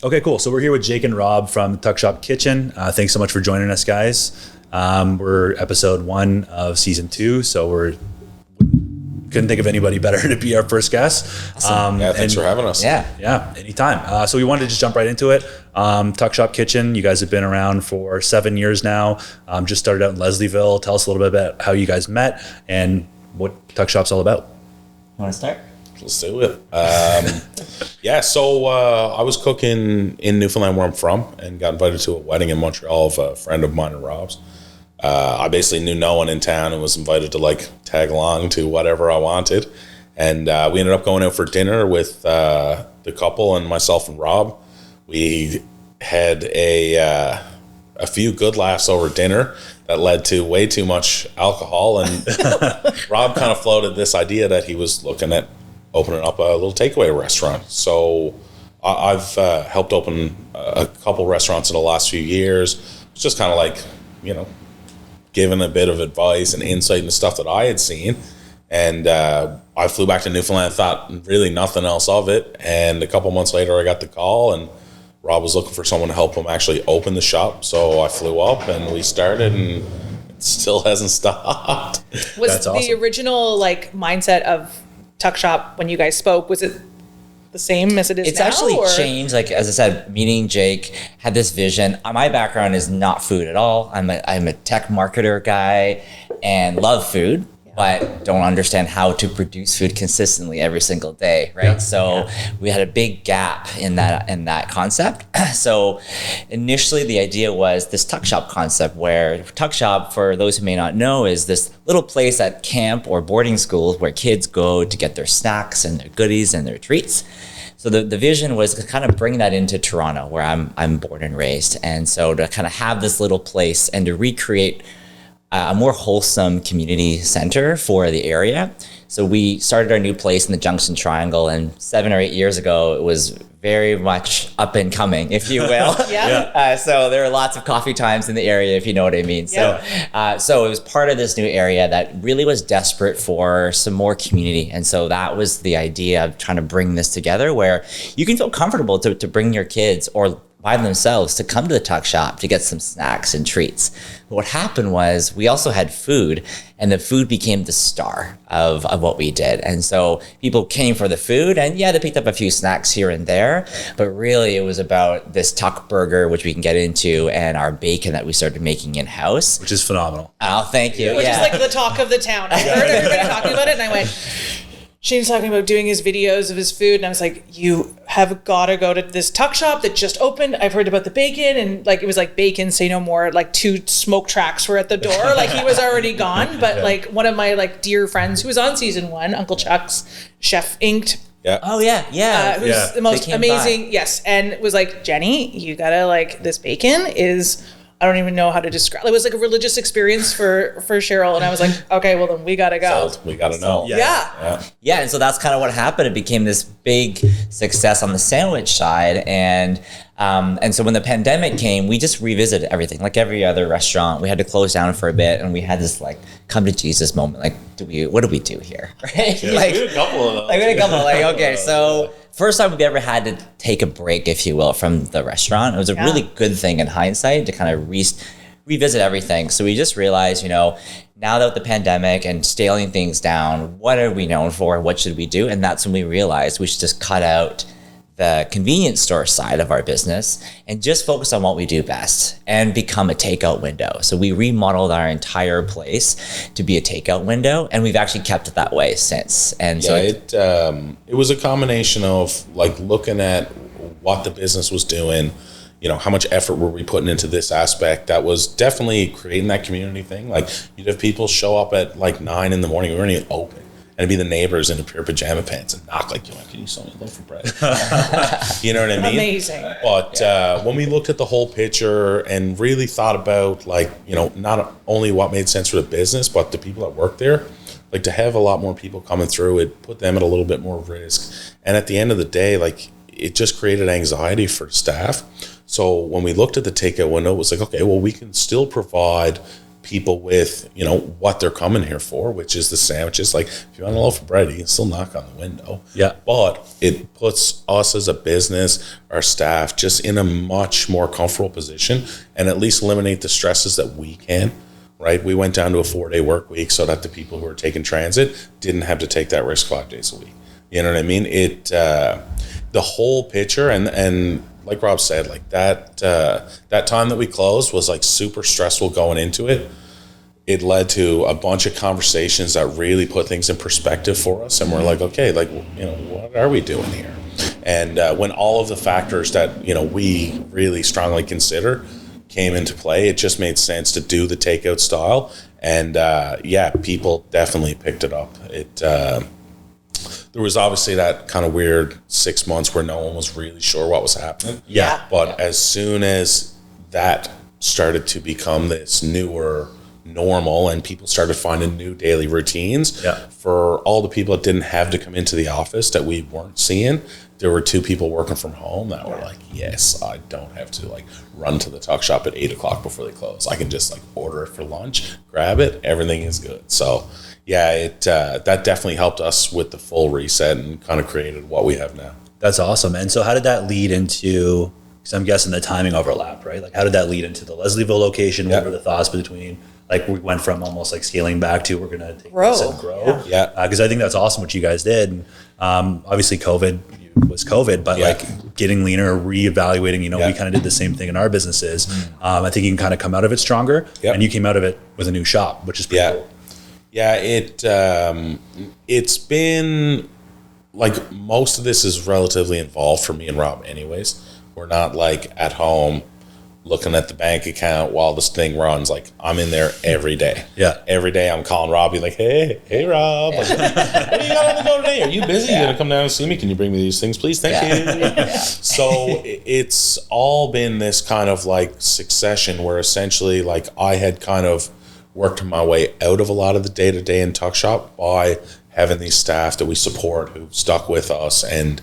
Okay, cool. So we're here with Jake and Rob from the Tuck Shop Kitchen. Thanks so much for joining us, guys. We're episode 1 of season 2, so couldn't think of anybody better to be our first guest. Awesome. Thanks for having us. Yeah, anytime. So we wanted to just jump right into it. Tuck Shop Kitchen, you guys have been around for 7 years now. Just started out in Leslieville. Tell us a little bit about how you guys met and what Tuck Shop's all about. You want to start? Let's do it. So I was cooking in Newfoundland where I'm from and got invited to a wedding in Montreal of a friend of mine and Rob's. I basically knew no one in town and was invited to tag along to whatever I wanted. And we ended up going out for dinner with the couple and myself and Rob. We had a few good laughs over dinner that led to way too much alcohol. And Rob kind of floated this idea that he was looking at opening up a little takeaway restaurant. So I've helped open a couple restaurants in the last few years. It's just kind of giving a bit of advice and insight into stuff that I had seen. And I flew back to Newfoundland, thought really nothing else of it. And a couple months later, I got the call, and Rob was looking for someone to help him actually open the shop. So I flew up, and we started, and it still hasn't stopped. Was That's the awesome. original mindset of Tuck Shop when you guys spoke, was it the same as it is It's now? actually or? changed. As I said, meeting Jake, had this vision. My background is not food at all. I'm a tech marketer guy and love food, but don't understand how to produce food consistently every single day, right? We had a big gap in that concept. So initially the idea was this Tuck Shop concept, where Tuck Shop, for those who may not know, is this little place at camp or boarding schools where kids go to get their snacks and their goodies and their treats. So the vision was to kind of bring that into Toronto, where I'm born and raised. And so to kind of have this little place and to recreate a more wholesome community center for the area. So we started our new place in the Junction Triangle, and 7 or 8 years ago, it was very much up and coming, if you will. So there were lots of coffee times in the area, if you know what I mean. Yeah. So it was part of this new area that really was desperate for some more community. And so that was the idea of trying to bring this together, where you can feel comfortable to bring your kids or by themselves to come to the Tuck Shop to get some snacks and treats. But what happened was we also had food, and the food became the star of what we did. And so people came for the food, and they picked up a few snacks here and there, but really it was about this Tuck burger, which we can get into, and our bacon that we started making in-house. Which is phenomenal. Oh, thank you. Which is the talk of the town. I heard everybody talking about it, and I went, Shane's talking about doing his videos of his food, and I was like, you have got to go to this Tuck Shop that just opened. I've heard about the bacon, and it was bacon, say no more. 2 smoke tracks were at the door. He was already gone, but one of my dear friends who was on season 1, Uncle Chuck's, Chef Inked. Yeah. Oh, yeah. Who's the most amazing. Yes. And it was Jenny, you gotta this bacon is, I don't even know how to describe. It was a religious experience for Cheryl, and I was like, okay, well then we gotta go. So we gotta know. Yeah, and so that's kind of what happened. It became this big success on the sandwich side, and so when the pandemic came, we just revisited everything. Like every other restaurant, we had to close down for a bit, and we had this come to Jesus moment. What do we do here? Right? We had a couple of those. We had a couple. Okay, so first time we've ever had to take a break, if you will, from the restaurant. It was a really good thing in hindsight to kind of revisit everything. So we just realized, now that with the pandemic and scaling things down, what are we known for? What should we do? And that's when we realized we should just cut out the convenience store side of our business and just focus on what we do best and become a takeout window. So we remodeled our entire place to be a takeout window, and we've actually kept it that way since. And so it was a combination of looking at what the business was doing, how much effort were we putting into this aspect. That was definitely creating that community thing. You'd have people show up at 9 in the morning, we weren't even open. And it'd be the neighbors in a pair of pajama pants and knock can you sell me a loaf of bread? You know what I mean? Amazing. But when we looked at the whole picture and really thought about not only what made sense for the business, but the people that work there, to have a lot more people coming through, it put them at a little bit more risk. And at the end of the day, it just created anxiety for staff. So when we looked at the takeout window, it was okay, well, we can still provide people with, you know, what they're coming here for, which is the sandwiches. Like, if you want a loaf of bread, you can still knock on the window. Yeah. But it puts us as a business, our staff, just in a much more comfortable position, and at least eliminate the stresses that we can, right? We went down to a 4-day work week so that the people who are taking transit didn't have to take that risk 5 days a week. You know what I mean? It, the whole picture, and like Rob said, like that time that we closed was like super stressful going into it. It led to a bunch of conversations that really put things in perspective for us. And we're like, okay, like, you know, what are we doing here? And when all of the factors that, you know, we really strongly consider came into play, it just made sense to do the takeout style. And yeah, people definitely picked it up. There was obviously that kind of weird 6 months where no one was really sure what was happening. Yeah. But as soon as that started to become this newer normal and people started finding new daily routines, for all the people that didn't have to come into the office that we weren't seeing, there were 2 people working from home that were like, yes, I don't have to like run to the tuck shop at 8 o'clock before they close. I can just like order it for lunch, grab it, everything is good. So yeah, it that definitely helped us with the full reset and kind of created what we have now. That's awesome. And so how did that lead into, because I'm guessing the timing overlapped, right? Like how did that lead into the Leslieville location? What were the thoughts between, like we went from almost like scaling back to we're going to take this and grow? Yeah. Because I think that's awesome what you guys did. And, obviously COVID was COVID, but like getting leaner, reevaluating, you know, we kind of did the same thing in our businesses. I think you can kind of come out of it stronger, and you came out of it with a new shop, which is pretty cool. Yeah, it's been like most of this is relatively involved for me and Rob anyways. We're not like at home looking at the bank account while this thing runs. Like I'm in there every day. Yeah. Every day I'm calling Robbie like, hey Rob, like, what do you got on the go today? Are you busy? You gonna come down and see me? Can you bring me these things, please? Thank you. So it's all been this kind of like succession where essentially like I had kind of worked my way out of a lot of the day-to-day in tuck shop by having these staff that we support who stuck with us, and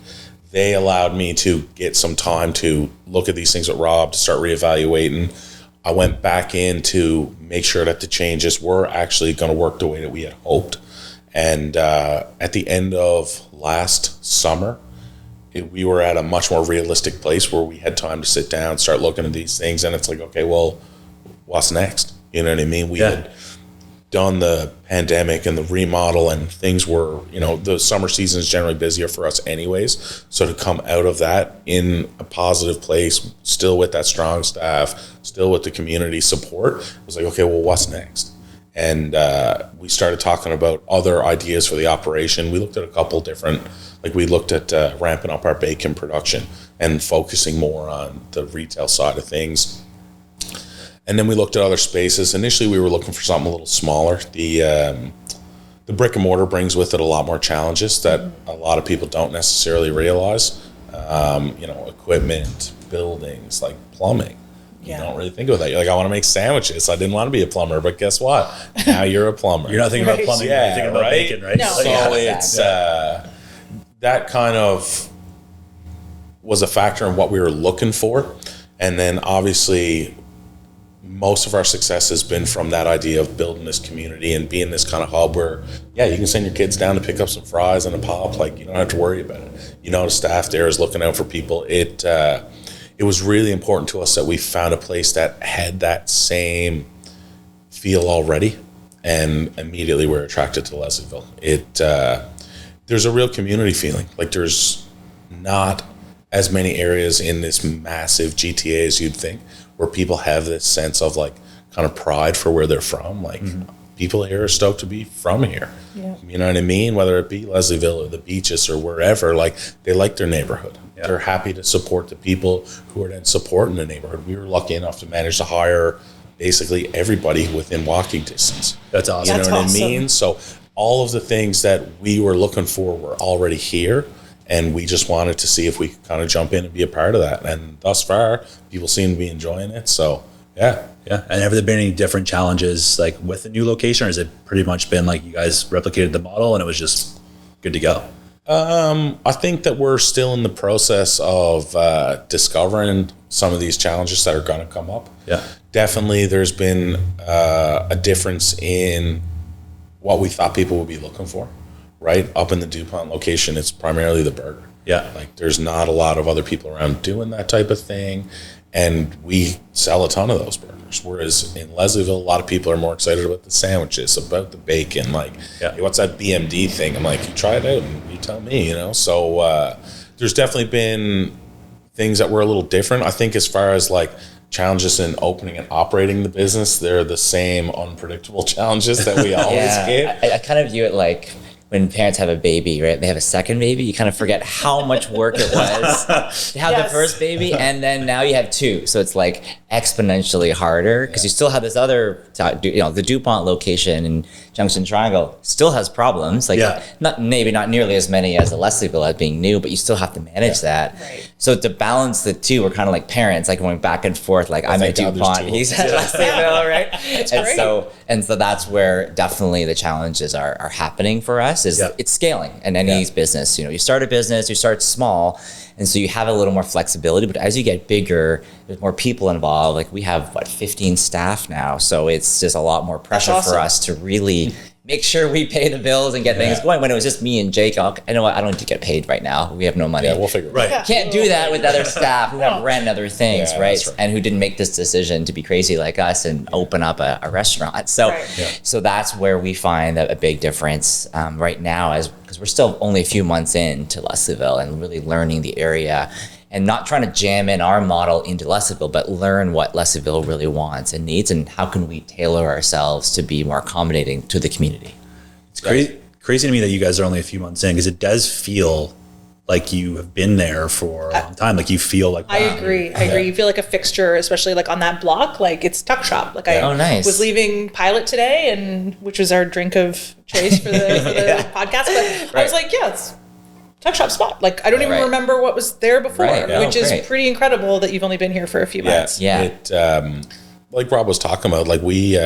they allowed me to get some time to look at these things with Rob, to start reevaluating. I went back in to make sure that the changes were actually going to work the way that we had hoped. And at the end of last summer, we were at a much more realistic place where we had time to sit down, start looking at these things, and it's like, okay, well, what's next? You know what I mean? We had done the pandemic and the remodel, and things were, you know, the summer season is generally busier for us anyways. So to come out of that in a positive place, still with that strong staff, still with the community support, it was like, okay, well, what's next? And we started talking about other ideas for the operation. We looked at a couple different, like we looked at ramping up our bacon production and focusing more on the retail side of things. And then we looked at other spaces. Initially, we were looking for something a little smaller. The brick and mortar brings with it a lot more challenges that a lot of people don't necessarily realize. You know, equipment, buildings, like plumbing. You don't really think of that. You're like, I want to make sandwiches. I didn't want to be a plumber, but guess what? Now you're a plumber. You're not thinking about plumbing. You're thinking about bacon, right? No. So it's that kind of was a factor in what we were looking for. And then obviously most of our success has been from that idea of building this community and being this kind of hub where, you can send your kids down to pick up some fries and a pop. Like, you don't have to worry about it. You know, the staff there is looking out for people. It was really important to us that we found a place that had that same feel already, and immediately we're attracted to Leslieville. There's a real community feeling. Like there's not as many areas in this massive GTA as you'd think, where people have this sense of like kind of pride for where they're from. Like people here are stoked to be from here. Yeah. You know what I mean? Whether it be Leslieville or the beaches or wherever, like they like their neighborhood. Yeah. They're happy to support the people who are then supporting the neighborhood. We were lucky enough to manage to hire basically everybody within walking distance. That's awesome. You know what I mean? So all of the things that we were looking for were already here. And we just wanted to see if we could kind of jump in and be a part of that. And thus far, people seem to be enjoying it. So, yeah. Yeah. And have there been any different challenges like with the new location, or has it pretty much been like you guys replicated the model and it was just good to go? I think that we're still in the process of discovering some of these challenges that are going to come up. Yeah. Definitely there's been a difference in what we thought people would be looking for, right? Up in the DuPont location, it's primarily the burger. Yeah. Like there's not a lot of other people around doing that type of thing. And we sell a ton of those burgers. Whereas in Leslieville, a lot of people are more excited about the sandwiches, about the bacon. Like, hey, what's that BMD thing? I'm like, you try it out and you tell me, you know? So there's definitely been things that were a little different. I think as far as like challenges in opening and operating the business, they're the same unpredictable challenges that we always get. I kind of view it like when parents have a baby, right? They have a second baby, you kind of forget how much work it was to have the first baby, and then now you have two. So it's like exponentially harder because you still have this other, you know, the DuPont location in Junction Triangle still has problems. Like not nearly as many as the Leslieville as being new, but you still have to manage that. Right. So to balance the two, we're kind of like parents, like going back and forth. Like I'm at DuPont, he's at Leslieville, right? And so that's where definitely the challenges are happening for us. Is it's scaling in any business. You know, you start a business, you start small, and so you have a little more flexibility. But as you get bigger, there's more people involved. Like we have 15 staff now, so it's just a lot more pressure for us to really make sure we pay the bills and get things going. When it was just me and Jake, I know I don't need to get paid right now. We have no money. Yeah, we'll figure it out. Can't do that with other staff who have rent and other things, right? Right? And who didn't make this decision to be crazy like us and open up a restaurant. So, so that's where we find a big difference right now, because we're still only a few months into Leslieville and really learning the area. And not trying to jam in our model into Leslieville, but learn what Leslieville really wants and needs, and how can we tailor ourselves to be more accommodating to the community. It's crazy to me that you guys are only a few months in, because it does feel like you have been there for a long time. Like you feel like, wow. I agree. You feel like a fixture, especially like on that block. Like it's Tuck Shop. Like I was leaving Pilot today, and which was our drink of choice for the podcast. But I was like, it's Tuck Shop spot. Like I don't even remember what was there before, which is pretty incredible that you've only been here for a few months. It, like Rob was talking about, like we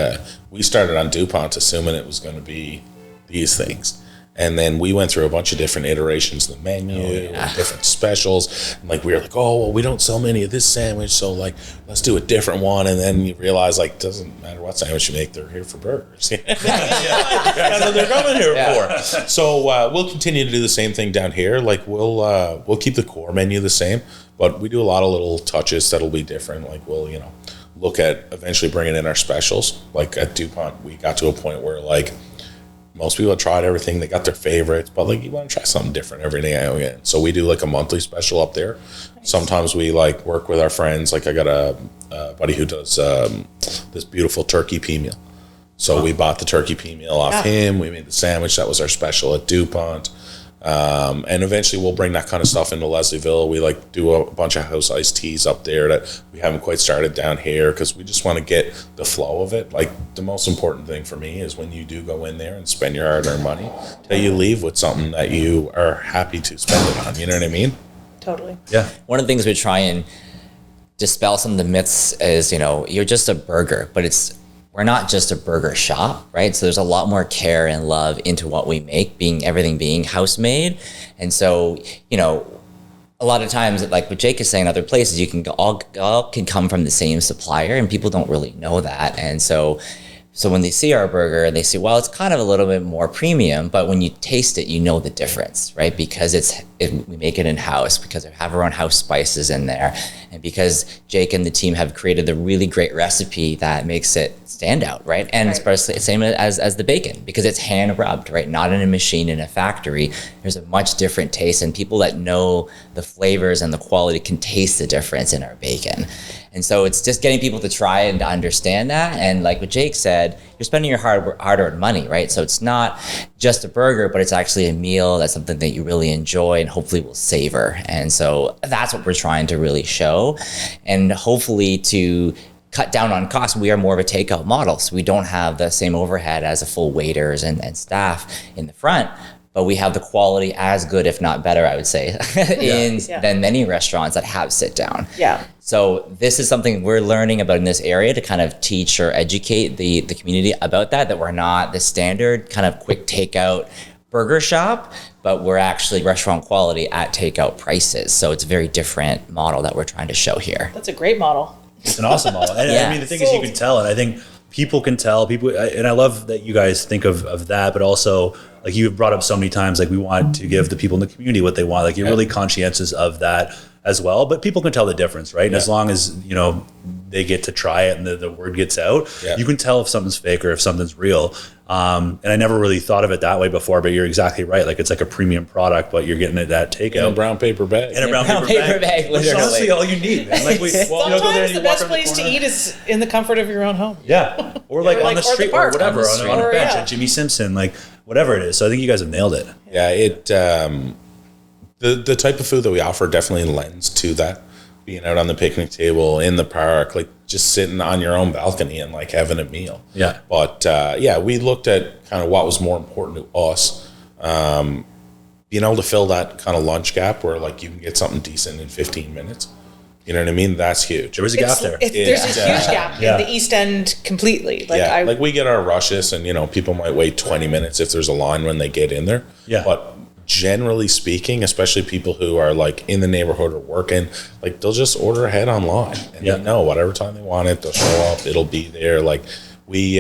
started on DuPont assuming it was going to be these things. And then we went through a bunch of different iterations of the menu, different specials. And like we were like, oh, well, we don't sell many of this sandwich, so like let's do a different one. And then you realize like doesn't matter what sandwich you make, they're here for burgers. That's what they're coming here for. So we'll continue to do the same thing down here. Like we'll keep the core menu the same, but we do a lot of little touches that'll be different. Like we'll look at eventually bringing in our specials. Like at DuPont, we got to a point where like most people have tried everything. They got their favorites, but like you want to try something different every now and again. So we do like a monthly special up there. Nice. Sometimes we like work with our friends. Like I got a buddy who does this beautiful turkey pea meal. So we bought the turkey pea meal off him. We made the sandwich. That was our special at DuPont. And eventually we'll bring that kind of stuff into Leslieville. We like do a bunch of house iced teas up there that we haven't quite started down here, because we just want to get the flow of it. Like the most important thing for me is when you do go in there and spend your hard-earned money, that you leave with something that you are happy to spend it on. You know what I mean? Totally. Yeah. One of the things we try and dispel some of the myths is, you're just a burger, but we're not just a burger shop, right? So there's a lot more care and love into what we make, everything being house made. And so, a lot of times, like what Jake is saying, other places, you can all can come from the same supplier, and people don't really know that. And so when they see our burger, they say, well, it's kind of a little bit more premium, but when you taste it, you know the difference, right? Because we make it in-house, because we have our own house spices in there, and because Jake and the team have created a really great recipe that makes it stand out, right? And especially same as the bacon, because it's hand rubbed, right? Not in a machine in a factory. There's a much different taste, and people that know the flavors and the quality can taste the difference in our bacon. And so it's just getting people to try and to understand that. And like what Jake said, you're spending your hard-earned money, right? So it's not just a burger, but it's actually a meal. That's something that you really enjoy and hopefully will savor. And so that's what we're trying to really show. And hopefully to cut down on costs, we are more of a takeout model. So we don't have the same overhead as a full waiters and staff in the front. But we have the quality as good, if not better, I would say, than many restaurants that have sit down. Yeah. So this is something we're learning about in this area to kind of teach or educate the community about that we're not the standard kind of quick takeout burger shop, but we're actually restaurant quality at takeout prices. So it's a very different model that we're trying to show here. That's a great model. It's an awesome model. And Yeah. I mean, the thing is, you can tell, and I think people can tell. And I love that you guys think of that, but also, like you've brought up so many times, like we want to give the people in the community what they want. Like you're really conscientious of that as well, but people can tell the difference, right? And as long as, you know, they get to try it and the word gets out, you can tell if something's fake or if something's real. And I never really thought of it that way before, but you're exactly right. Like it's like a premium product, but you're getting it at takeout. In a brown paper bag. In a brown paper bag. Which is literally. honestly all you need, man. Like Sometimes the best place to eat is in the comfort of your own home. Yeah. Or like on the street or park, whatever, on a bench yeah. at Jimmy Simpson, like whatever it is. So I think you guys have nailed it. Yeah, it the type of food that we offer definitely lends to that. Being out on the picnic table, in the park, like just sitting on your own balcony and like having a meal. Yeah. But we looked at kind of what was more important to us. Being able to fill that kind of lunch gap where like you can get something decent in 15 minutes. You know what I mean? That's huge. There was a gap there. There's a huge gap yeah. in the East End completely. Like like we get our rushes and, you know, people might wait 20 minutes if there's a line when they get in there. Yeah. But generally speaking, especially people who are like in the neighborhood or working, like they'll just order ahead online and they know whatever time they want it, they'll show up, it'll be there. Like we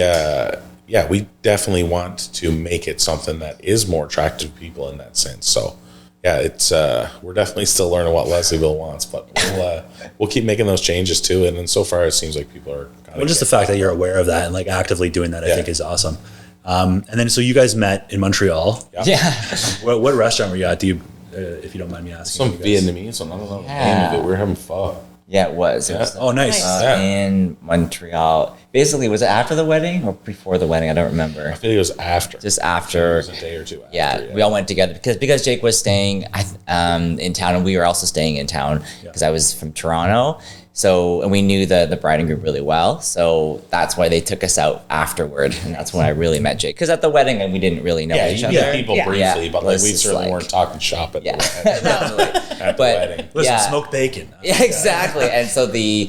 definitely want to make it something that is more attractive to people in that sense. So yeah, it's we're definitely still learning what Leslieville wants, but we'll keep making those changes to it. And so far, it seems like people are kind of just the fact that you're aware of that and like actively doing that, I think is awesome. And then so you guys met in Montreal. Yeah. What restaurant were you at? Do you, if you don't mind me asking? some Vietnamese one. I don't know the name of it. We were having pho. Yeah, it was. It was Oh, nice. in Montreal. Basically, was it after the wedding or before the wedding? I don't remember. I think it was after. Just after. It was a day or two after. Yeah, we all went together because Jake was staying in town, and we were also staying in town because I was from Toronto. So, and we knew the bride and groom really well. So that's why they took us out afterward. And that's when I really met Jake. Because at the wedding, we didn't really know each other. Yeah, people briefly, but like we It's certainly like- weren't talking shop at Yeah. the wedding. Listen, Yeah. smoked bacon. Yeah, exactly. And so the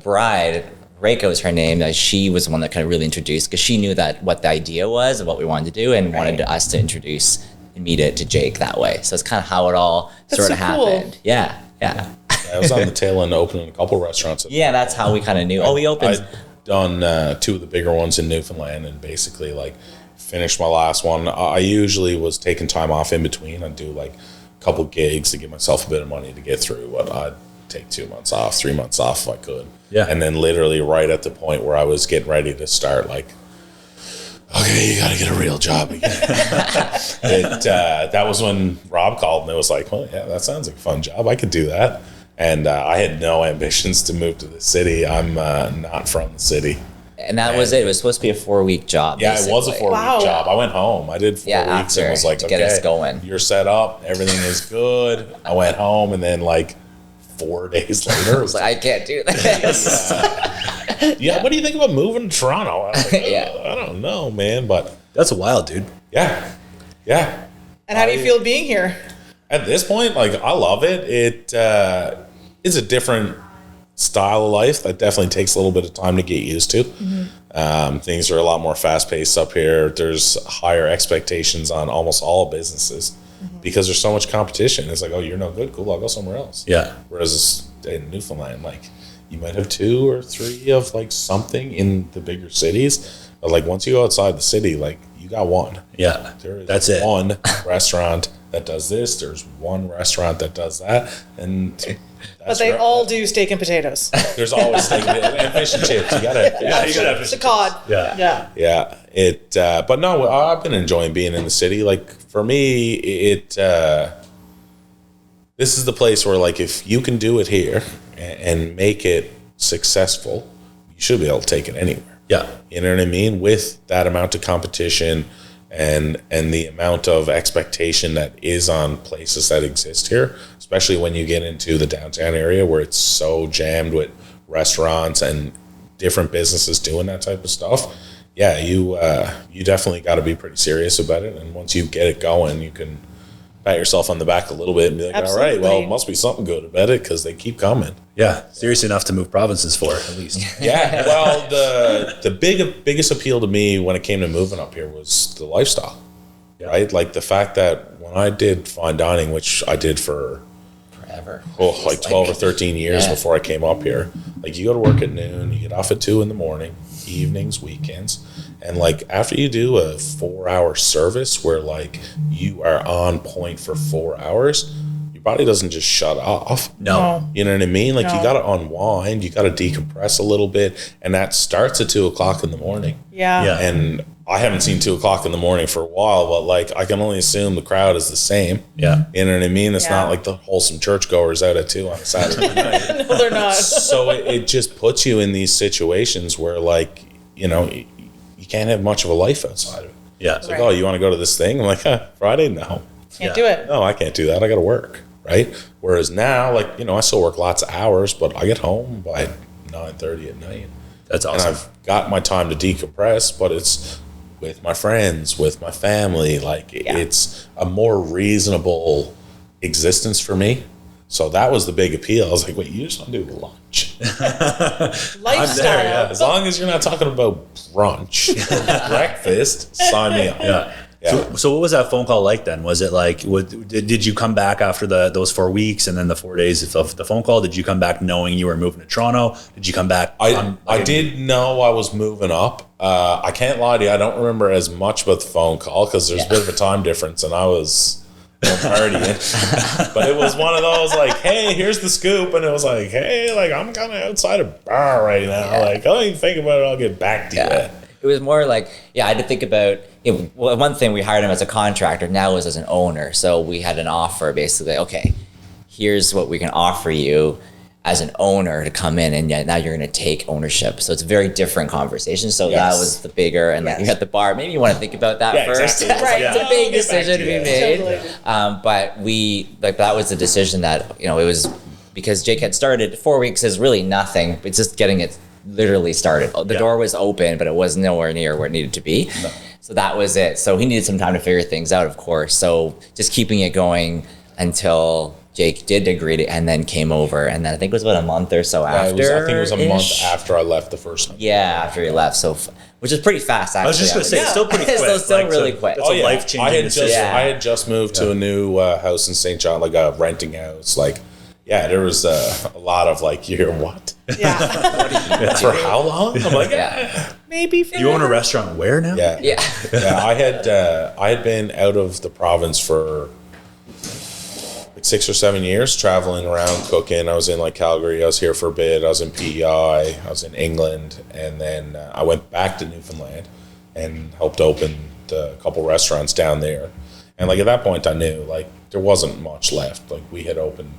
bride, Reiko is her name. She was the one that kind of really introduced because she knew that what the idea was and what we wanted to do and wanted us to introduce and meet it to Jake that way. So it's kind of how it all sort of so cool. happened. Yeah. I was on the tail end of opening a couple restaurants. Yeah, that's how we kind of knew. We opened. I'd done two of the bigger ones in Newfoundland and basically like finished my last one. I usually was taking time off in between. I'd do like a couple gigs to give myself a bit of money to get through what I'd take 2 months off, 3 months off if I could. Yeah. And then literally right at the point where I was getting ready to start like, okay, you got to get a real job again. That was when Rob called and it was like, well, yeah, that sounds like a fun job. I could do that. And I had no ambitions to move to the city. I'm not from the city. And that was it. It was supposed to be a 4-week job. Yeah, it was a 4-week Wow. job. I went home. I did 4 weeks and after, was like, to okay, get us going. you're set up. Everything is good. I went home and then like 4 days later, I was like, I can't do this. yeah, what do you think about moving to Toronto? I was like, Yeah. I don't know, man. But That's wild, dude. yeah. And how do you feel being here? At this point, like I love it. It's a different style of life that definitely takes a little bit of time to get used to. Things are a lot more fast paced up here. There's higher expectations on almost all businesses because there's so much competition. It's like, oh, you're no good. Cool, I'll go somewhere else. Yeah. Whereas in Newfoundland, like you might have 2 or 3 of like something in the bigger cities, but like once you go outside the city, like you got one. Yeah. There is That's it. one restaurant that does this. There's one restaurant that does that, and But they all do steak and potatoes. There's always steak and fish and chips. You gotta The cod. Yeah. Yeah. But no, I've been enjoying being in the city. Like for me, this is the place where like if you can do it here and make it successful, you should be able to take it anywhere. Yeah. You know what I mean? With that amount of competition and the amount of expectation that is on places that exist here, especially when you get into the downtown area where it's so jammed with restaurants and different businesses doing that type of stuff. Yeah, you definitely got to be pretty serious about it. And once you get it going, you can pat yourself on the back a little bit and be like, Absolutely. all right, well, it must be something good about it because they keep coming. Yeah. Serious enough to move provinces for, at least. Yeah, well, the biggest appeal to me when it came to moving up here was the lifestyle. right? Like the fact that when I did fine dining, which I did for Forever. like 12 or 13 years before I came up here, like you go to work at noon, you get off at 2 in the morning, evenings, weekends, and like after you do a 4-hour service where like you are on point for 4 hours, your body doesn't just shut off. No. You know what I mean? Like you got to unwind, you got to decompress a little bit, and that starts at 2 o'clock in the morning. Yeah. And I haven't seen 2 o'clock in the morning for a while, but like I can only assume the crowd is the same. Yeah. You know what I mean? It's not like the wholesome churchgoers out at 2 on a Saturday night. No, they're not. So it just puts you in these situations where like, you know, you can't have much of a life outside of it. Yeah. It's like, oh, you want to go to this thing? I'm like, Friday? No. Can't do it. No, I can't do that. I got to work. Right. Whereas now, like, you know, I still work lots of hours, but I get home by 9:30 at night. That's awesome. And I've got my time to decompress, but it's with my friends, with my family. Like it's a more reasonable existence for me. So that was the big appeal. I was like, wait, you just want to do lunch? Lifestyle. As long as you're not talking about brunch, breakfast, sign me up. Yeah. So what was that phone call like then? Was it like, did you come back after those 4 weeks and then the 4 days of the phone call? Did you come back knowing you were moving to Toronto? Did you come back? I did know I was moving up. I can't lie to you. I don't remember as much about the phone call because there's a bit of a time difference and I was partying. But it was one of those like, hey, here's the scoop. And it was like, hey, like I'm kind of outside a bar right now. Like, I don't even think about it. I'll get back to you. It was more like, I had to think about, one thing, we hired him as a contractor, now is as an owner. So we had an offer basically, okay, here's what we can offer you as an owner to come in, and now you're going to take ownership. So it's a very different conversation. So that was the bigger, and like, you're at the bar, maybe you want to think about that first. Exactly. Right. It's a big decision to be made. Totally. But that was the decision that, it was because Jake had started. 4 weeks is really nothing. It's just getting it literally started. The door was open, but it was nowhere near where it needed to be. No. So that was it. So he needed some time to figure things out, of course. So just keeping it going until Jake did agree to, and then came over. And then I think it was about a month or so after. I think it was a month after I left the first time. Yeah, after he left. So, which is pretty fast, actually. I was just going to say, it's still pretty quick. It's still really quick. It's a life-changing decision. I had just moved to a new house in St. John, like a renting house. Like, there was a lot of like, you're what? Yeah. For how long? I'm like, Maybe. You own a restaurant where now? Yeah. I had been out of the province for like 6 or 7 years, traveling around cooking. I was in like Calgary. I was here for a bit. I was in PEI. I was in England, and then I went back to Newfoundland and helped open a couple restaurants down there. And like at that point, I knew like there wasn't much left. Like we had opened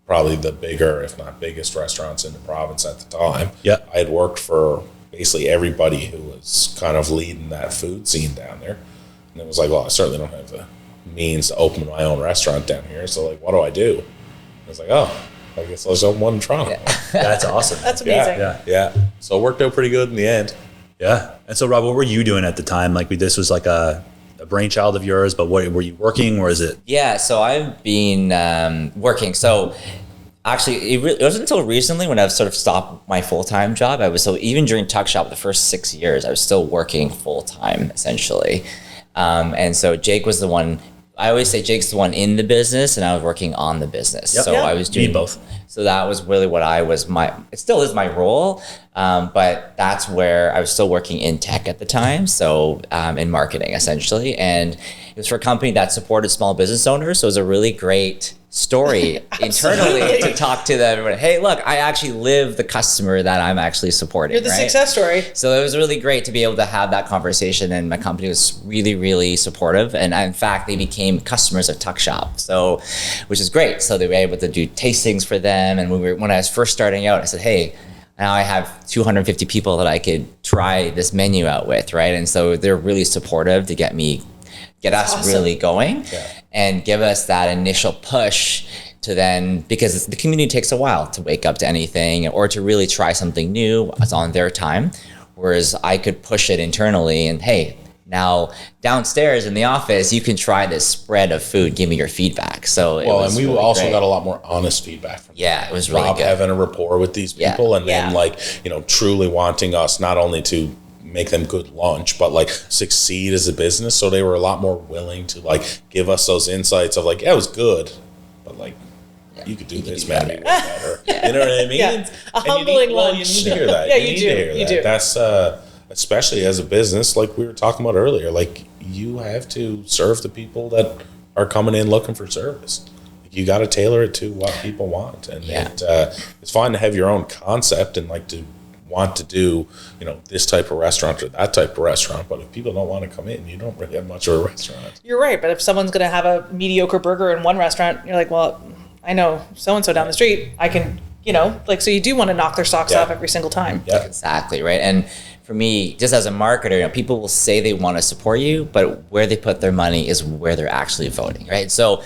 probably the bigger, if not biggest, restaurants in the province at the time. Yeah, I had worked for basically everybody who was kind of leading that food scene down there, and it was like, well, I certainly don't have the means to open my own restaurant down here. So like, what do I do? I was like, oh, I guess I'll just open one in Toronto. That's awesome. That's amazing. Yeah. So it worked out pretty good in the end. Yeah. And so, Rob, what were you doing at the time? Like, this was like a brainchild of yours, but what were you working, or is it? Yeah, so I've been working. So actually, it wasn't until recently when I've sort of stopped my full-time job. Even during Tuck Shop, the first 6 years, I was still working full-time, essentially. And so Jake was the one. I always say Jake's the one in the business, and I was working on the business. Yep. So I was doing both. So that was really what it still is my role, but that's where I was still working in tech at the time. So in marketing, essentially. And it was for a company that supported small business owners. So it was a really great story internally to talk to them. Hey, look, I actually live the customer that I'm actually supporting. You're the success story. So it was really great to be able to have that conversation, and my company was really, really supportive. And in fact, they became customers of Tuck Shop, so which is great. So they were able to do tastings for them. And when I was first starting out, I said, hey, now I have 250 people that I could try this menu out with, right? And so they're really supportive to get us awesome. Really going and give us that initial push to then, because the community takes a while to wake up to anything or to really try something new. It's on their time. Whereas I could push it internally and, hey, now downstairs in the office, you can try this spread of food. Give me your feedback. So it was and we really also great. got a lot more honest feedback from it was really Rob good. having a rapport with these people, and then like, truly wanting us not only to make them good lunch, but like succeed as a business. So they were a lot more willing to like give us those insights of like, yeah, it was good, but like you could do this maybe better. You know what I mean? Yeah, a humbling lunch. You need to hear that. Yeah, you need to hear you that. do. That's especially as a business, like we were talking about earlier. Like you have to serve the people that are coming in looking for service. You got to tailor it to what people want, and it's fine to have your own concept and like to want to do, you know, this type of restaurant or that type of restaurant. But if people don't want to come in, you don't really have much of a restaurant. You're right, but if someone's going to have a mediocre burger in one restaurant, you're like, well, I know so-and-so down the street. I can, you know, like, so you do want to knock their socks off every single time. Yeah, exactly, right? And for me, just as a marketer, you know, people will say they want to support you, but where they put their money is where they're actually voting, right? So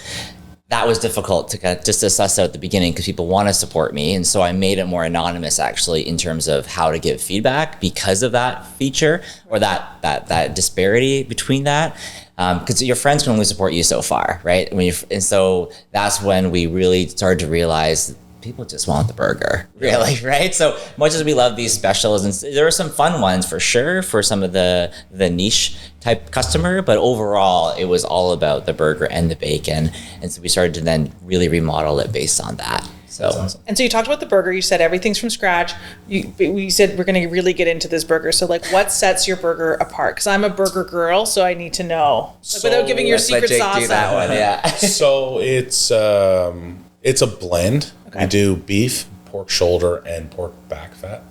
that was difficult to kind of just suss out at the beginning because people want to support me. And so I made it more anonymous actually in terms of how to give feedback because of that feature or that disparity between that. Because your friends can only support you so far, right? And so that's when we really started to realize people just want the burger, really, right? So much as we love these specials, and there are some fun ones for sure for some of the niche type customer, but overall it was all about the burger and the bacon. And so we started to then really remodel it based on that. So, awesome. And so you talked about the burger. You said everything's from scratch. We said we're going to really get into this burger. So like, what sets your burger apart? Because I'm a burger girl, so I need to know. Like, without giving your secret sauce. Do that one, yeah. So it's a blend. Okay. We do beef, pork shoulder, and pork back fat.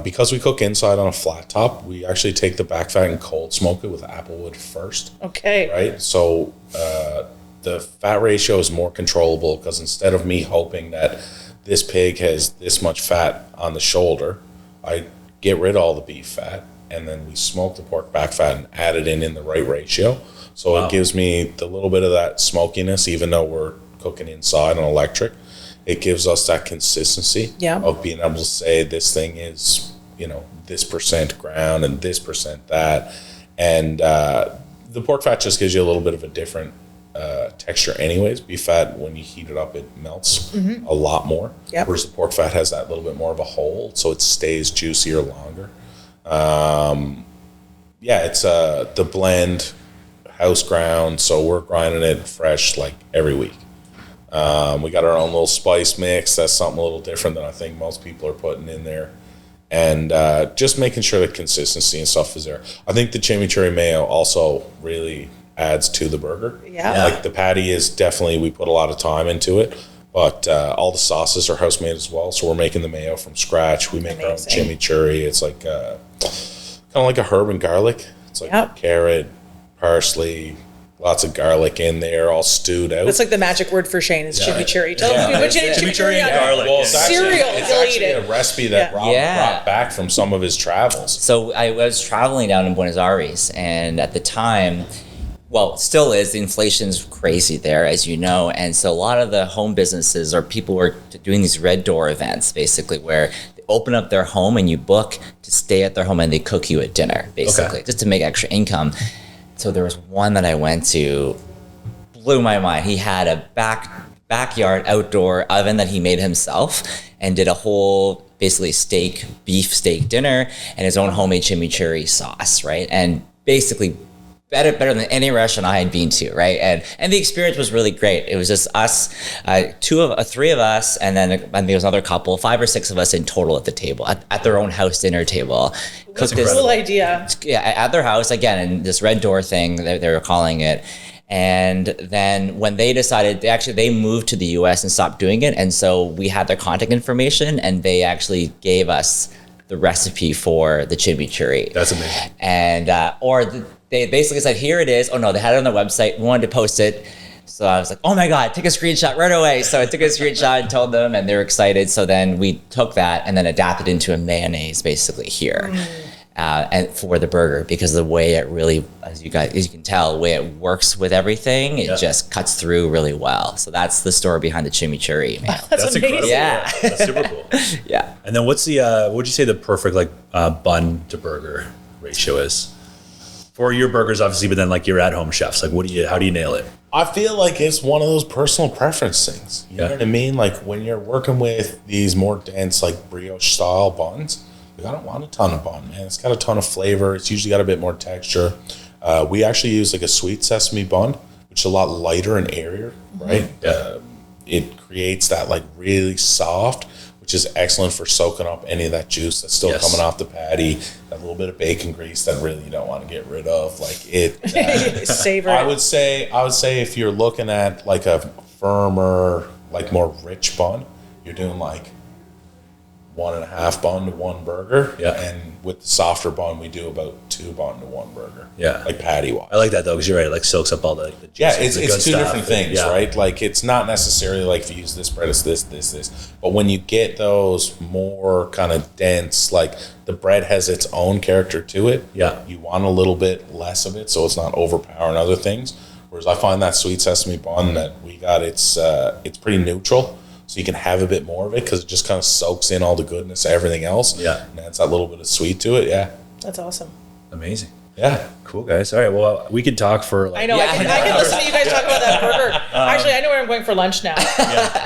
Because we cook inside on a flat top, we actually take the back fat and cold smoke it with applewood first. Okay. Right? So the fat ratio is more controllable because instead of me hoping that this pig has this much fat on the shoulder, I get rid of all the beef fat and then we smoke the pork back fat and add it in the right ratio. So it gives me the little bit of that smokiness, even though we're cooking inside on electric. It gives us that consistency of being able to say this thing is, you know, this percent ground and this percent that. And the pork fat just gives you a little bit of a different texture anyways. Beef fat, when you heat it up, it melts a lot more. Yep. Whereas the pork fat has that little bit more of a hold, so it stays juicier longer. It's the blend, house ground, so we're grinding it fresh like every week. We got our own little spice mix. That's something a little different than I think most people are putting in there. And just making sure that consistency and stuff is there. I think the chimichurri mayo also really adds to the burger. Yeah. Like the patty is definitely, we put a lot of time into it, but all the sauces are house made as well. So we're making the mayo from scratch. We make our own chimichurri. It's like kind of like a herb and garlic. It's like carrot, parsley, lots of garlic in there, all stewed out. That's like the magic word for Shane is chimichurri. Tell them put chimichurri and garlic. Well, it's cereal. It's actually a recipe that Rob brought back from some of his travels. So I was traveling down in Buenos Aires, and at the time, well, still is, the inflation's crazy there, as you know. And so a lot of the home businesses or people are doing these red door events, basically, where they open up their home and you book to stay at their home and they cook you a dinner, basically, just to make extra income. So there was one that I went to, blew my mind. He had a backyard outdoor oven that he made himself and did a whole basically beef steak dinner and his own homemade chimichurri sauce, right? And basically better than any restaurant I had been to, right? And the experience was really great. It was just us, three of us, and then I think there was another couple, 5 or 6 of us in total at the table, at their own house dinner table. That's a cool idea. Yeah, at their house, again, in this red door thing, they were calling it. And then when they decided, they moved to the US and stopped doing it. And so we had their contact information and they actually gave us the recipe for the chimichurri. That's amazing. And, they basically said, here it is. Oh no, they had it on their website. We wanted to post it. So I was like, oh my God, take a screenshot right away. So I took a screenshot and told them and they were excited. So then we took that and then adapted into a mayonnaise basically here. And for the burger, because the way it really, as you can tell, the way it works with everything, it just cuts through really well. So that's the story behind the chimichurri. That's incredible. Yeah. That's super cool. Yeah. And then what's the, what would you say the perfect bun to burger ratio is? For your burgers, obviously, but then like you're at home chefs, like how do you nail it? I feel like it's one of those personal preference things. You know what I mean? Like when you're working with these more dense, like brioche style buns, I don't want a ton of bun, man. It's got a ton of flavor. It's usually got a bit more texture. We actually use like a sweet sesame bun, which is a lot lighter and airier, right? It creates that like really soft, which is excellent for soaking up any of that juice that's still coming off the patty. That little bit of bacon grease that really you don't want to get rid of. Like it, savor. I would say if you're looking at like a firmer, like more rich bun, you're doing like 1.5 bun to 1 burger. Yeah. And with the softer bun, we do about 2 bun to 1 burger. Yeah. Like patty wise. I like that though, because you're right. It like soaks up all the juice. Yeah, the good it's two stuff. different things, right? Like it's not necessarily like if you use this bread, it's this. But when you get those more kind of dense, like the bread has its own character to it. Yeah. You want a little bit less of it, so it's not overpowering other things. Whereas I find that sweet sesame bun that we got, it's pretty neutral. So you can have a bit more of it because it just kind of soaks in all the goodness of everything else. Yeah. And adds that little bit of sweet to it. Yeah. That's awesome. Amazing. Yeah. Cool, guys. All right. Well, we could talk for like. I know. I can listen to you guys talk about that burger. Actually, I know where I'm going for lunch now.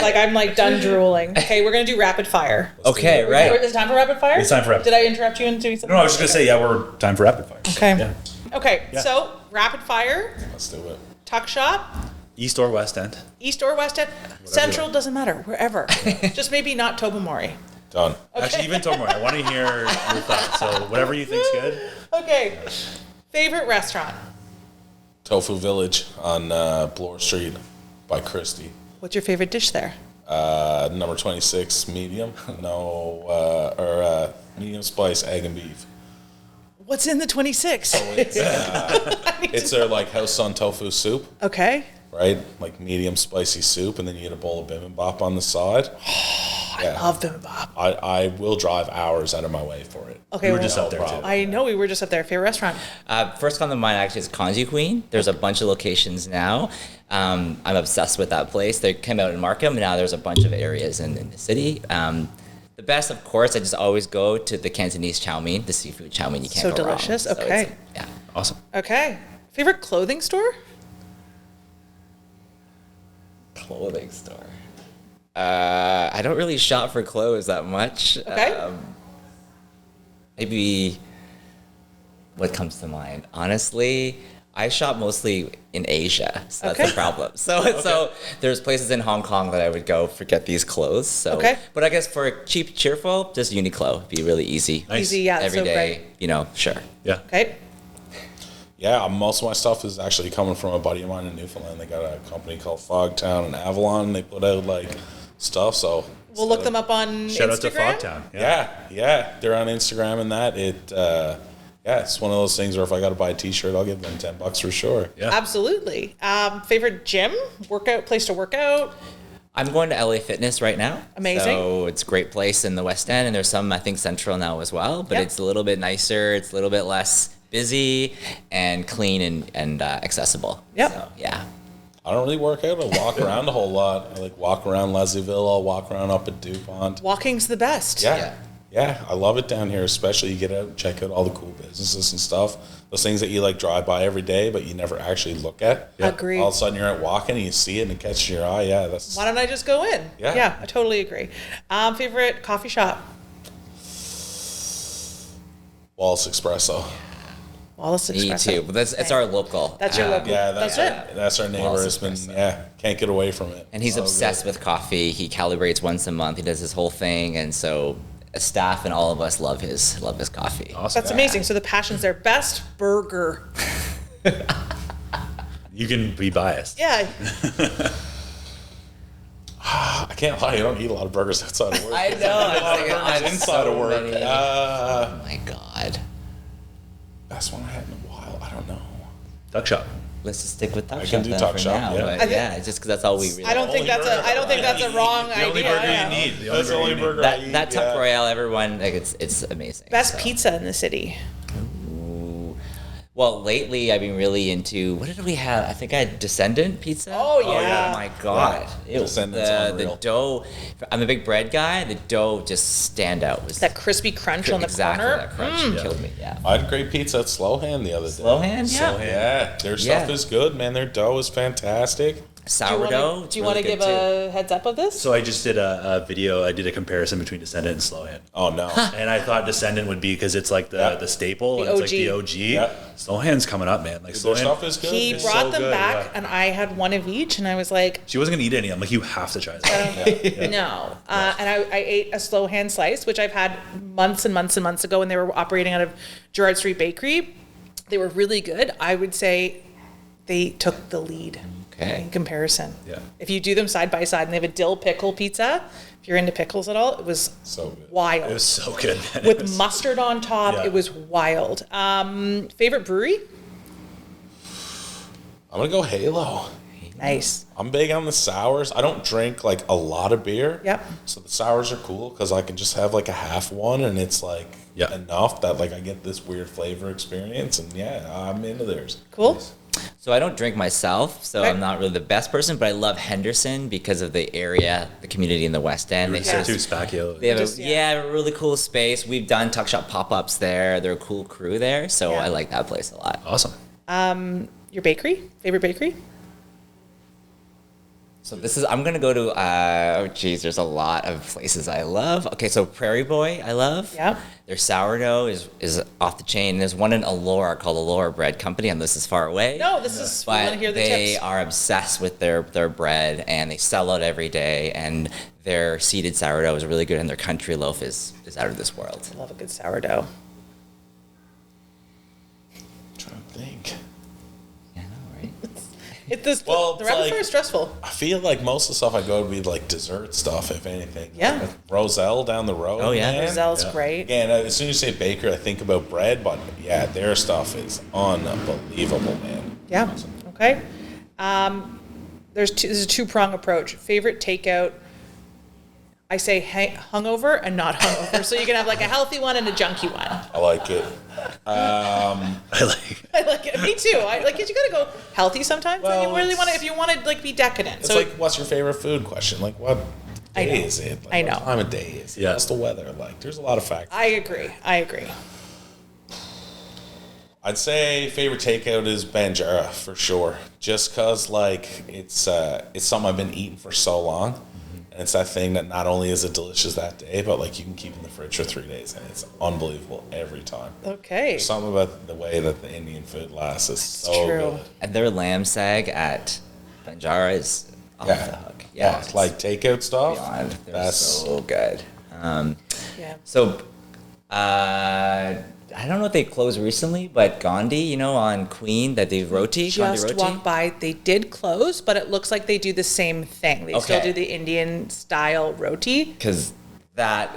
Like I'm like done drooling. Okay, we're gonna do rapid fire. Okay, right. Is it time for rapid fire? It's time for rapid Did I interrupt you in doing something? No, I was just going to say, yeah, we're time for rapid fire. Okay. Yeah. Okay. So rapid fire. Let's do it. Tuck shop. East or West End. East or West End. Central doesn't matter. Wherever. Just maybe not Tobamori. Done. Actually, even Tomori. I want to hear your thoughts. So whatever you think's good. Okay. Favorite restaurant. Tofu Village on Bloor Street by Christie. What's your favorite dish there? Number 26, medium. Medium spice, egg and beef. What's in the 26? It's their like house on tofu soup, Okay. right? Like medium spicy soup, and then you get a bowl of bibimbap on the side. I love bibimbap. I will drive hours out of my way for it. Okay. We were just up there, too. I know we were just up there. Favorite restaurant. First come to mind actually is Kanji Queen. There's a bunch of locations now. I'm obsessed with that place. They came out in Markham, and now there's a bunch of areas in the city. The best, of course, I just always go to the Cantonese chow mein, the seafood chow mein. You can't So go wrong. delicious. So Okay. yeah. Awesome. Okay. Favorite clothing store? Clothing store. I don't really shop for clothes that much. Okay. Maybe what comes to mind? Honestly, I shop mostly in Asia, so that's Okay. the problem. So there's places in Hong Kong that I would go get these clothes. So, Okay. But I guess for cheap, cheerful, just Uniqlo would be really easy. Nice. Easy. Yeah. Every so day, great. Sure. Yeah. Okay. Yeah, most of my stuff is actually coming from a buddy of mine in Newfoundland. They got a company called Fogtown in Avalon. And they put out like stuff, so We'll look them up on Shout Instagram. out to Fogtown. yeah, they're on Instagram and that. It's one of those things where if I got to buy a T-shirt, I'll give them $10 for sure. Yeah. Absolutely. Favorite gym, place to work out. I'm going to LA Fitness right now. Amazing. So it's a great place in the West End, and there's some, I think, Central now as well, but Yep. it's a little bit nicer. It's a little bit less busy and clean and accessible. Yep. So, yeah. I don't really work out. I walk around a whole lot. I like walk around Leslieville. I'll walk around up at DuPont. Walking's the best. Yeah, I love it down here, especially you get out and check out all the cool businesses and stuff. Those things that you like drive by every day, but you never actually look at. Yeah. Agreed. All of a sudden you're out walking and you see it and it catches your eye. Yeah, that's Why don't I just go in? Yeah. I totally agree. Favorite coffee shop? Wallace Espresso. Wallace Me Espresso. too. But it's our local. That's your local. Yeah, That's it. That's our neighbor. Wallace It's been Espresso. can't get away from it. And he's So obsessed good. with coffee. He calibrates once a month. He does his whole thing, and so staff and all of us love his coffee. Awesome. That's amazing. So the passion's their best burger. You can be biased. Yeah. I can't lie. I don't eat a lot of burgers outside of work. I know. Burgers inside of work. Oh my god. Best one I had in a while. I don't know. Duck shop. Let's just stick with Tuck I Shop can do then Tuck for Shop, now. yeah. But I think- yeah, just because that's all we really. I don't think that's a wrong The only idea. burger Yeah. you need. The That's the only burger I That eat. that Tuck yeah. Royale, everyone like it's amazing. Best So. pizza in the city. Well, lately I've been really into what did we have? I think I had Descendant pizza. Oh, yeah. Oh my god! Ew. Descendant's the unreal. dough. I'm a big bread guy. The dough just stand out. Was That crispy crunch on the exactly corner. that crunch killed me. Yeah. I had great pizza at Slow Hand the other day. Slow hand. Yeah. Yeah, their Yeah. stuff is good, man. Their dough is fantastic. Sourdough. Do you want to give a heads up of this? So I just did a video. I did a comparison between Descendant and Slow Hand. Oh no. And I thought Descendant would be because it's like the staple, and it's like the OG. Yeah. Slow Hand's coming up, man. Like Their Slow Hand. stuff is good. He It's brought so them good, back, yeah. and I had one of each, and I was like, She wasn't gonna eat any. I'm like, you have to try this. no. And I ate a slow hand slice, which I've had months and months and months ago when they were operating out of Gerrard Street Bakery. They were really good. I would say they took the lead in comparison. Yeah. If you do them side by side, and they have a dill pickle pizza, if you're into pickles at all, it was So good. wild. It was so good, man. With mustard on top, Yeah. it was wild. Favorite brewery? I'm gonna go Halo. Nice. I'm big on the sours. I don't drink like a lot of beer. Yep. So the sours are cool because I can just have like a half one, and it's like enough that like I get this weird flavor experience, and yeah, I'm into theirs. Cool. So I don't drink myself, so Okay. I'm not really the best person, but I love Henderson because of the area, the community in the West End. They Yeah. serve- Too Spacchio. They have Just- a really cool space. We've done tuck shop pop-ups there. They're a cool crew there, so Yeah. I like that place a lot. Awesome. Your bakery? Favorite bakery? So I'm gonna go to, there's a lot of places I love. Okay, so Prairie Boy, I love. Yep. Their sourdough is off the chain. There's one in Elora called Elora Bread Company, and this is far away. No, this is, we want to But hear the they tips. are obsessed with their bread, and they sell out every day, and their seeded sourdough is really good, and their country loaf is out of this world. Love a good sourdough. I'm trying to think. Yeah, I know, right? Well, The it's rapid fire like- is stressful. I feel like most of the stuff I go to be like dessert stuff, if anything. Yeah. Like Roselle down the road. Oh, yeah. man. Roselle's great. Again, as soon as you say baker, I think about bread, but yeah, their stuff is unbelievable, man. Yeah. Okay. This is a two-prong approach. Favorite takeout? I say hungover and not hungover. So you can have like a healthy one and a junky one. I like it. I like. I like it. Me too. I like it. You gotta go healthy sometimes. Well, and you really it's- want to, if you want to like be decadent. It's So like, what's your favorite food question? Like, what I day know. is it? Like, I know. What time of day is it? Yeah. What's the weather like? There's a lot of factors. I agree. I'd say favorite takeout is Banjara for sure. Just cause like it's something I've been eating for so long, and it's that thing that not only is it delicious that day, but like you can keep in the fridge for 3 days, and it's unbelievable every time. Okay. Something about the way that the Indian food lasts is so true. good. And their lamb sag at Banjara is off Yeah. the hook. Yeah, it's like takeout stuff. beyond. They're That's so good. Yeah. So, I don't know if they closed recently, but Gandhi, on Queen, that they roti, Gandhi Just roti. walked by. They did close, but it looks like they do the same thing. They still Okay. do the Indian style roti. Because that,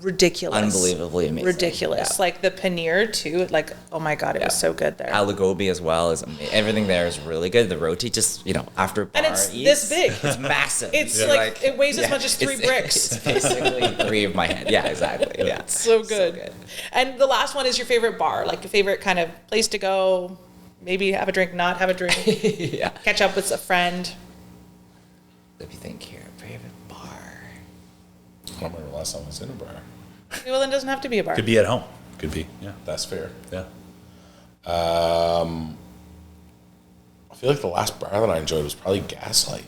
Ridiculous. unbelievably amazing. Ridiculous. Yeah. Like the paneer too. Like, oh my God, it was so good there. Al Gobi as well is amazing. Everything there is really good. The roti just, after a bar And it's eats, this big. It's massive. It's like it weighs as much as 3 bricks. It's basically 3 of my head. Yeah, exactly. Yeah. So good. And the last one is your favorite bar, like your favorite kind of place to go. Maybe have a drink, not have a drink. Yeah. Catch up with a friend. Let me think here. Favorite bar. I don't remember the last time I was in a bar. Well, then it doesn't have to be a bar. Could be at home. Could be. Yeah. That's fair. Yeah. I feel like the last bar that I enjoyed was probably Gaslight.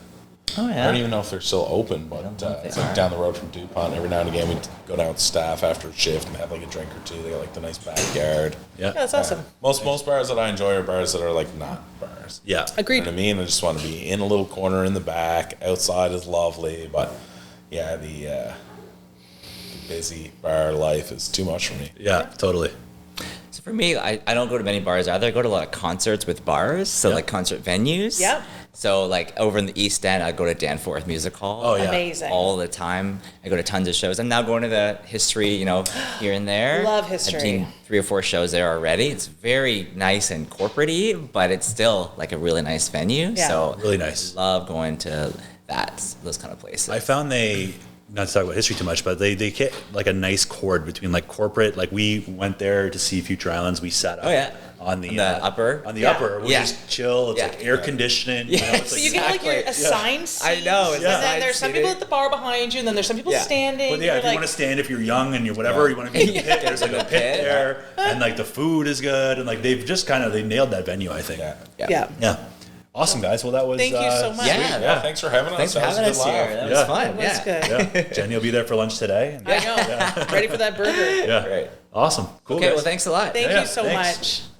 Oh, I don't even know if they're still open, but don't know if it's they like are. down the road from DuPont. Every now and again, we go down with staff after a shift and have like a drink or two. They got like the nice backyard. Yeah. Yeah, that's awesome. Most bars that I enjoy are bars that are like not bars. Yeah. You Agreed. know what I mean? I just want to be in a little corner in the back. Outside is lovely, but yeah, the busy bar life is too much for me. Yeah. Totally. So for me, I don't go to many bars either. I go to a lot of concerts with bars, so Yeah. like concert venues. Yep. So like over in the East End, I go to Danforth Music Hall. Oh, yeah. Amazing. All the time. I go to tons of shows. I'm now going to the History, here and there. Love History. I've seen 3 or 4 shows there already. It's very nice and corporate-y, but it's still like a really nice venue. Yeah. So Really nice. love going to those kind of places. I found not to talk about history too much, but they get like a nice chord between like corporate. Like we went there to see Future Islands. We sat up on the upper? on the Yeah. upper, which Yeah. is chill. It's Yeah. like air conditioning. Yeah. It's So like, you get like your Exactly. assigned seats. I know, it's And then assigned there's some seating. people at the bar behind you, and then there's some people Yeah. standing. but yeah, You're if you like, want to stand, if you're young and you're whatever, you want to be in the pit. There's like a pit pit. there, and like the food is good, and like they've just they nailed that venue. I think. Yeah. yeah. Yeah. Awesome, guys. Well, that was. Thank you so much. Yeah. Thanks for having us. Thanks for That was a having good us here. laugh. That was fun. That's Yeah. good. Yeah. Jen, you'll be there for lunch today. I know. Ready for that burger. Yeah. Great. Awesome. Cool. Okay, guys. well, thanks a lot. Thank Yeah, you so thanks. much.